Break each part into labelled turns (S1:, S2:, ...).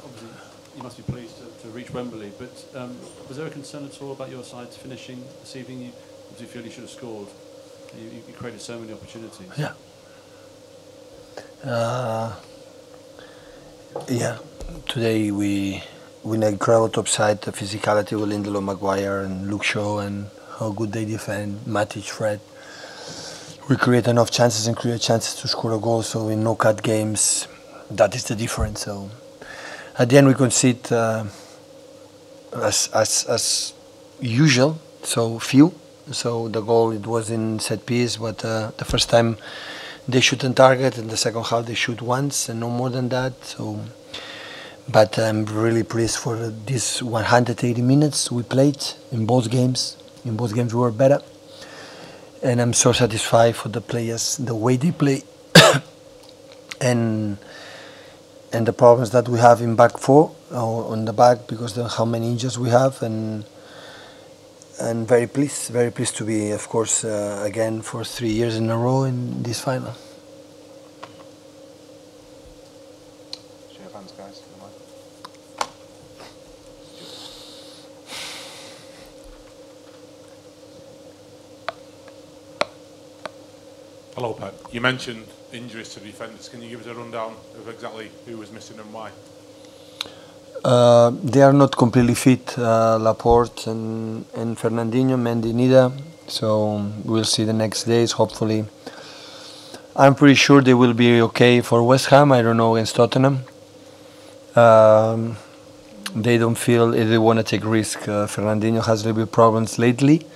S1: Obviously, you must be pleased to reach Wembley, but was there a concern at all about your side finishing this evening? You obviously feel you should have scored. You created so many opportunities.
S2: Yeah. Yeah. Today we had incredible top side, the physicality with Lindelof, Maguire, and Luke Shaw, and how good they defend. Matic, Fred. We create enough chances and create chances to score a goal. So in no-cut games, that is the difference. So at the end we concede as usual. So few. So the goal, it was in set piece, but the first time they shoot on target, and the second half they shoot once and no more than that. So, but I'm really pleased for these 180 minutes we played in both games. In both games we were better, and I'm so satisfied for the players, the way they play, and the problems that we have in back four on the back because of how many injuries we have, and very pleased to be, of course, again for 3 years in a row in this final.
S3: Show your hands, guys.
S4: Hello, Pep. You mentioned injuries to defenders. Can you give us a rundown of exactly who was missing and why?
S2: They are not completely fit, Laporte and Fernandinho, Mendy neither. So we'll see the next days, hopefully. I'm pretty sure they will be okay for West Ham. I don't know against Tottenham. They don't feel they want to take risk. Fernandinho has a little bit problems lately.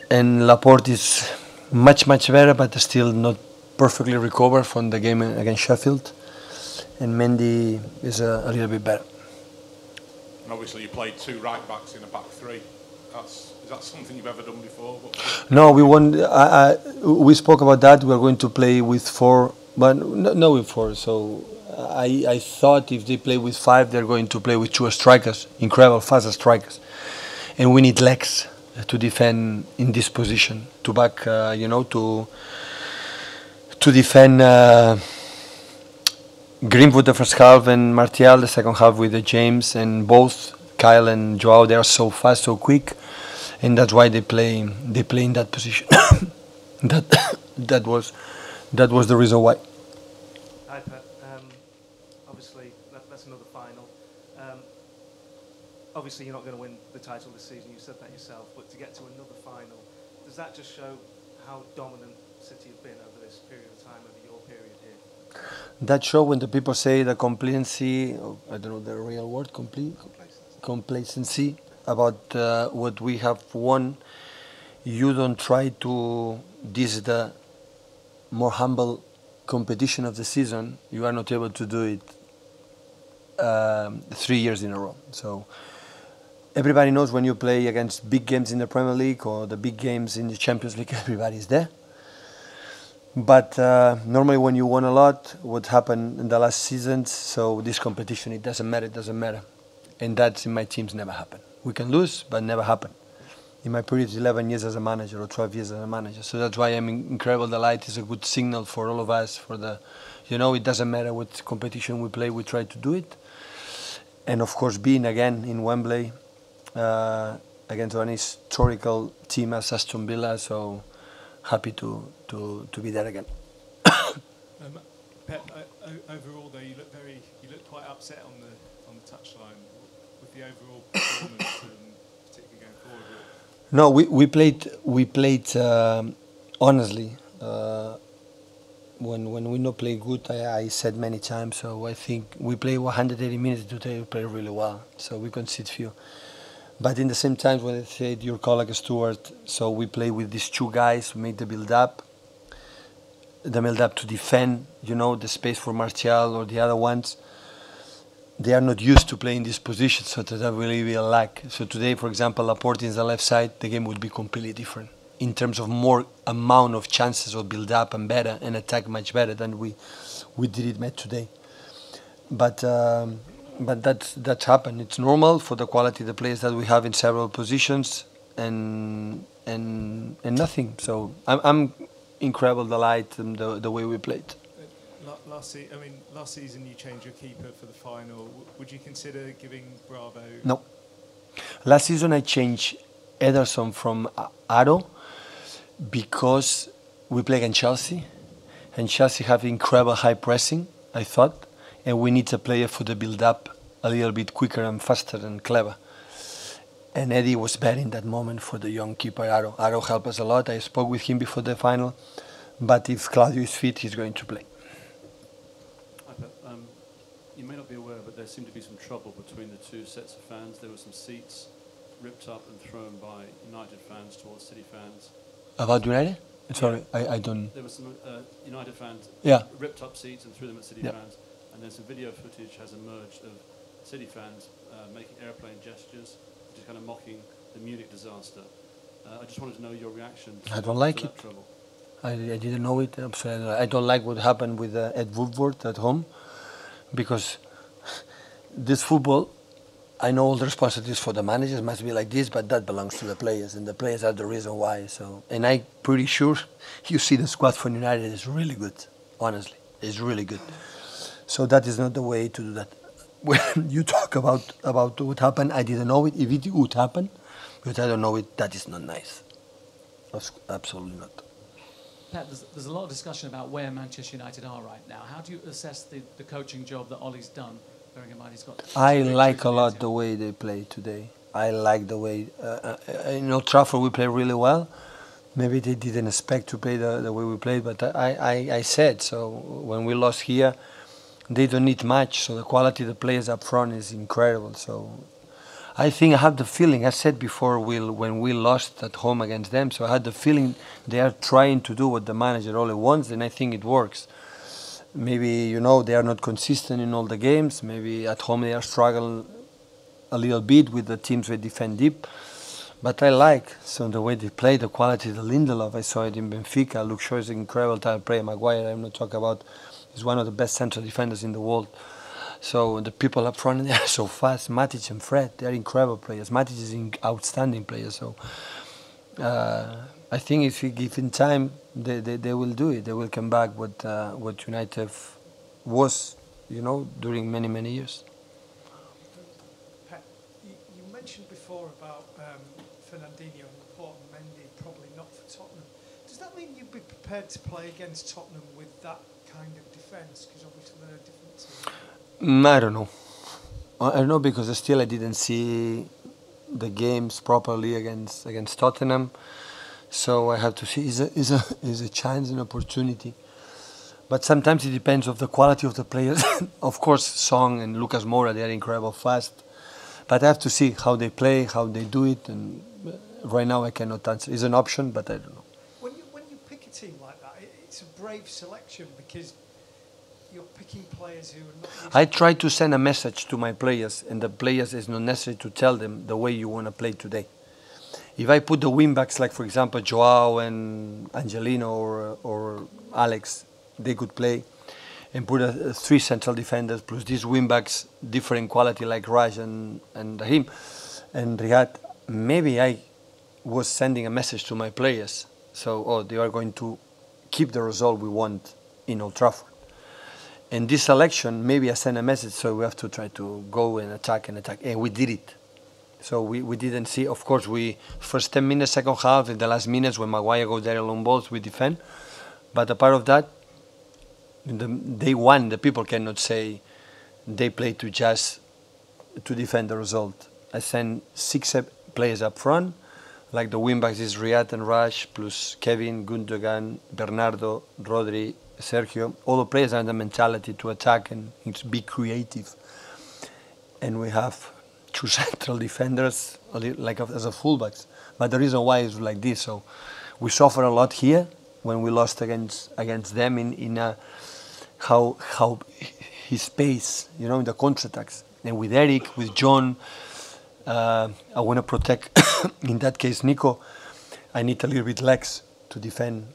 S2: And Laporte is much better, but still not perfectly recovered from the game against Sheffield. And Mendy is a little bit better.
S4: And obviously you played two right backs in a back three. Is that something you've ever done before?
S2: No, we won. We spoke about that. We are going to play with four, but no with four. So I thought if they play with five, they're going to play with two strikers, incredible fast strikers, and we need legs to defend in this position, to back, to defend Greenwood the first half and Martial the second half with the James, and both Kyle and Joao, they are so fast, so quick, and that's why they play in that position. that was the reason why.
S1: Hi, Pep. Obviously, that's another final. Obviously, you're not going to win the title this season. You said that yourself. But to get to another final, does that just show how dominant City have been over this period of time, over your period here?
S2: That show when the people say the complacency, I don't know the real word, complacency about what we have won. You don't try to. This is the more humble competition of the season. You are not able to do it 3 years in a row. So everybody knows when you play against big games in the Premier League or the big games in the Champions League, everybody's there. But normally when you won a lot, what happened in the last seasons, so this competition, it doesn't matter. And that's in my teams never happened. We can lose, but never happen. In my period, 11 years as a manager or 12 years as a manager. So that's why I'm incredible delight. It's a good signal for all of us, for the, it doesn't matter what competition we play, we try to do it. And of course, being again in Wembley, against an historical team as Aston Villa, so happy to be there again.
S5: Pep, overall though, you look quite upset on the touchline with the overall performance, particularly going forward.
S2: No, we played honestly. When we not play good, I said many times. So I think we play 180 minutes today. We play really well. So we concede few. But in the same time, when I said your colleague Stuart, so we play with these two guys, we make the build up to defend, the space for Martial or the other ones. They are not used to playing this position, so that will be a lack. So today, for example, Laporte is the left side, the game would be completely different in terms of more amount of chances of build up and better and attack much better than we did it met today. But that's happened. It's normal for the quality of the players that we have in several positions, and nothing. So I'm incredible delight in the way we played.
S5: last season you changed your keeper for the final. Would you consider giving Bravo?
S2: No. Last season I changed Ederson from Aro because we play against Chelsea, and Chelsea have incredible high pressing, I thought, and we need a player for the build-up a little bit quicker and faster and clever. And Eddie was bad in that moment for the young keeper Aro. Aro helped us a lot. I spoke with him before the final, but if Claudio is fit, he's going to play.
S1: You may not be aware, but there seemed to be some trouble between the two sets of fans. There were some seats ripped up and thrown by United fans towards City fans.
S2: About United? Sorry, I don't...
S1: There were some United fans ripped up seats and threw them at City fans. And then some video footage has emerged of City fans making airplane gestures, just kind of mocking the Munich disaster. I just wanted to know your reaction to,
S2: I don't like
S1: to that
S2: it.
S1: trouble.
S2: I didn't know it. I don't like what happened with Ed Woodward at home, because this football, I know all the responsibilities for the managers must be like this, but that belongs to the players, and the players are the reason why. So, and I'm pretty sure you see the squad for United is really good. Honestly, it's really good. So that is not the way to do that. When you talk about what happened, I didn't know it. If it would happen, but I don't know it, that is not nice. Absolutely not.
S6: Pep, there's a lot of discussion about where Manchester United are right now. How do you assess the coaching job that Ollie's done, bearing in mind he's got...
S2: I like a lot the way they play today. I like the way... in Old Trafford we play really well. Maybe they didn't expect to play the way we played, but I said, so when we lost here, they don't need much, so the quality of the players up front is incredible. So I think I have the feeling, I said before when we lost at home against them, so I had the feeling they are trying to do what the manager only wants, and I think it works. Maybe, they are not consistent in all the games. Maybe at home they are struggling a little bit with the teams they defend deep. But I like the way they play, the quality of the Lindelof. I saw it in Benfica. Luke Shaw is an incredible type of player. Maguire, I'm not talking about, he's one of the best central defenders in the world. So the people up front, they are so fast. Matic and Fred, they are incredible players. Matic is an outstanding player. So I think if you give him time, they will do it. They will come back what United was, during many, many years.
S7: Pep, you mentioned before about Fernandinho and Laporte and Mendy probably not for Tottenham. Does that mean you'd be prepared to play against Tottenham with that kind of defence? Because obviously they're a different team.
S2: I don't know. I don't know, because still I didn't see the games properly against Tottenham. So I have to see. Is a chance, an opportunity. But sometimes it depends on the quality of the players. Of course, Song and Lucas Moura, they are incredible fast. But I have to see how they play, how they do it. And right now I cannot answer. It's an option, but I don't know.
S7: When you pick a team like that, it's a brave selection, because you're picking players who are not...
S2: I try to send a message to my players, and the players is not necessary to tell them the way you want to play today. If I put the wing-backs, like for example Joao and Angelino or Alex, they could play, and put three central defenders plus these wing-backs, different quality like Raj and Raheem and Riyad, maybe I was sending a message to my players. So, they are going to keep the result we want in Old Trafford. And this selection, maybe I send a message, so we have to try to go and attack, and we did it. So we didn't see, of course, first 10 minutes, second half, in the last minutes when Maguire goes there along balls, we defend. But apart of that, day one, the people cannot say they play to defend the result. I send 6 players up front, like the wing-backs is Riyad and Raj, plus Kevin, Gundogan, Bernardo, Rodri, Sergio. All the players have the mentality to attack and be creative. And we have 2 central defenders, like as a fullbacks. But the reason why is like this. So we suffer a lot here when we lost against them in how his pace, in the counterattacks. And with Eric, with John, I want to protect. In that case, Nico, I need a little bit legs to defend.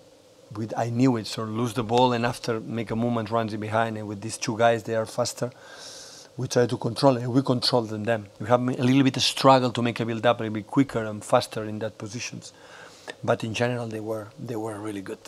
S2: I knew it, so lose the ball and after make a movement, runs in behind. And with these 2 guys, they are faster. We try to control it, and we control them. We have a little bit of struggle to make a build-up, a little bit quicker and faster in that positions. But in general, they were really good.